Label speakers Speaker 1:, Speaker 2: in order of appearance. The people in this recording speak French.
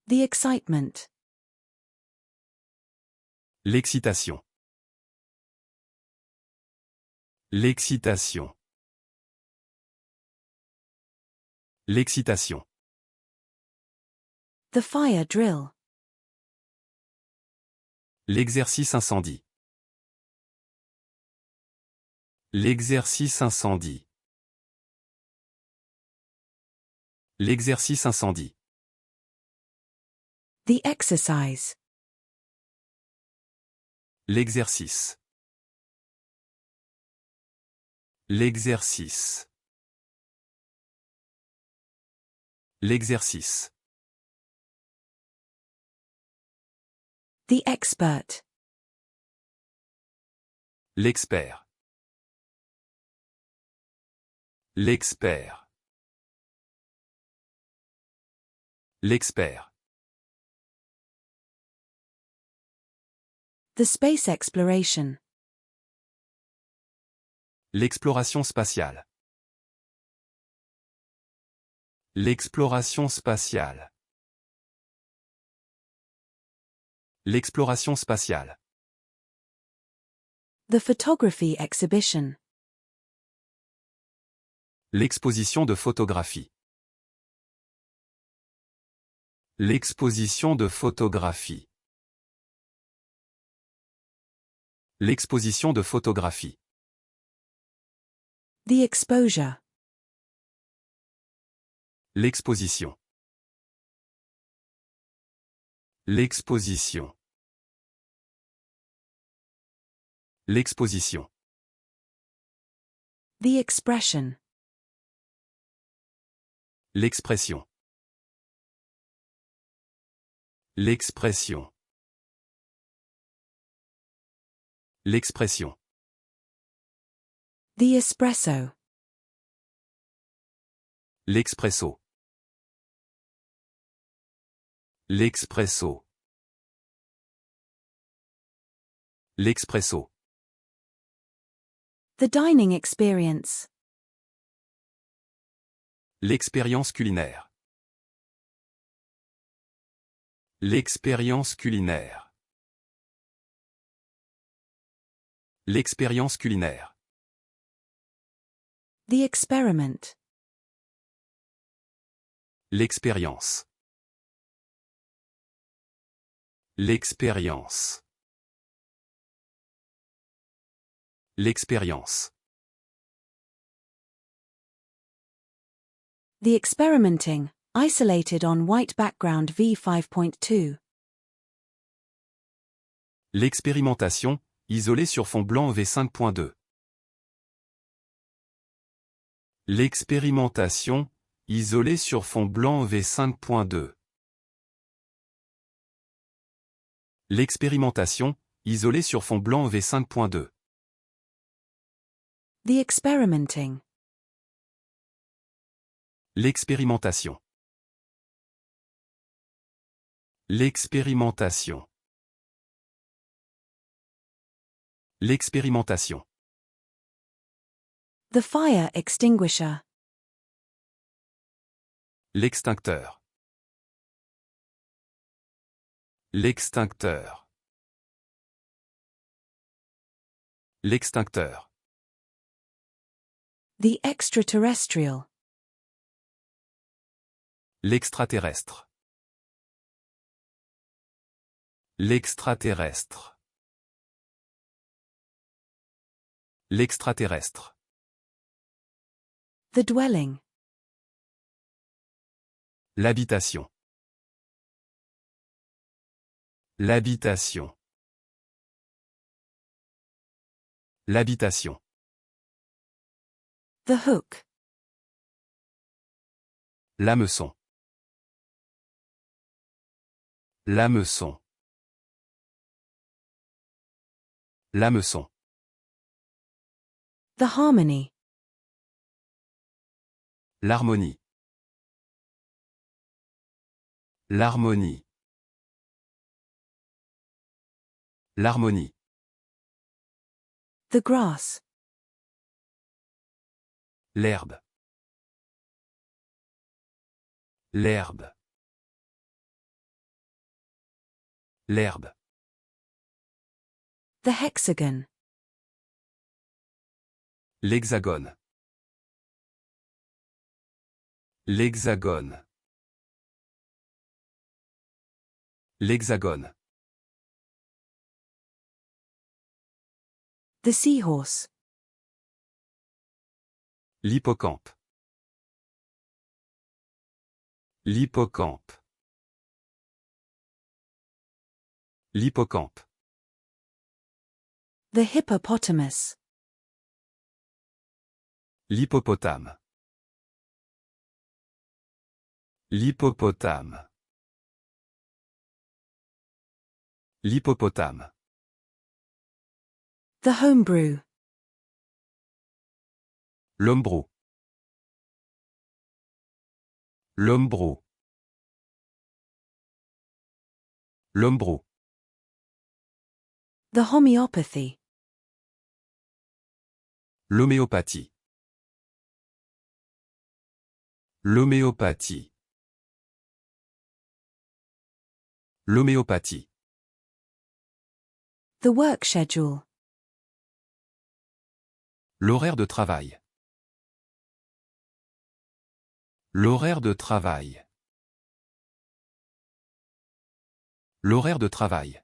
Speaker 1: The excitement.
Speaker 2: L'excitation. L'excitation. L'excitation.
Speaker 1: The fire drill.
Speaker 2: L'exercice incendie. L'exercice incendie. L'exercice incendie.
Speaker 1: The exercise.
Speaker 2: L'exercice. L'exercice. L'exercice.
Speaker 1: The expert.
Speaker 2: L'expert. L'expert. L'expert.
Speaker 1: The space exploration.
Speaker 2: L'exploration spatiale. L'exploration spatiale. L'exploration spatiale.
Speaker 1: The photography exhibition.
Speaker 2: L'exposition de photographie. L'exposition de photographie. L'exposition de photographie.
Speaker 1: The exposure.
Speaker 2: L'exposition. L'exposition. L'exposition.
Speaker 1: The expression.
Speaker 2: L'expression. L'expression. L'expression.
Speaker 1: The espresso.
Speaker 2: L'expresso. L'expresso. L'expresso.
Speaker 1: The dining experience.
Speaker 2: L'expérience culinaire. L'expérience culinaire. L'expérience culinaire.
Speaker 1: The experiment.
Speaker 2: L'expérience. L'expérience. L'expérience.
Speaker 1: The experimenting, isolated on white background v5.2.
Speaker 2: L'expérimentation, isolée sur fond blanc v5.2. L'expérimentation, isolée sur fond blanc v5.2. L'expérimentation, isolée sur fond blanc v5.2.
Speaker 1: The experimenting.
Speaker 2: L'expérimentation. L'expérimentation. L'expérimentation.
Speaker 1: The fire extinguisher.
Speaker 2: L'extincteur. L'extincteur. L'extincteur.
Speaker 1: The extraterrestrial.
Speaker 2: L'extraterrestre. L'extraterrestre. L'extraterrestre.
Speaker 1: The dwelling.
Speaker 2: L'habitation. L'habitation. L'habitation.
Speaker 1: The hook.
Speaker 2: L'hameçon. L'hameçon. L'hameçon.
Speaker 1: The harmony.
Speaker 2: L'harmonie. L'harmonie. L'harmonie.
Speaker 1: The grass.
Speaker 2: L'herbe. L'herbe. L'herbe.
Speaker 1: The hexagon.
Speaker 2: L'hexagone. L'hexagone. L'hexagone.
Speaker 1: The seahorse.
Speaker 2: L'hippocampe. L'hippocampe. L'hippocampe.
Speaker 1: The hippopotamus.
Speaker 2: L'hippopotame. L'hippopotame. L'hippopotame.
Speaker 1: The homebrew.
Speaker 2: L'hombro. L'hombro. L'hombro.
Speaker 1: The homeopathy.
Speaker 2: L'homéopathie. L'homéopathie. L'homéopathie.
Speaker 1: The work schedule.
Speaker 2: L'horaire de travail. L'horaire de travail. L'horaire de travail.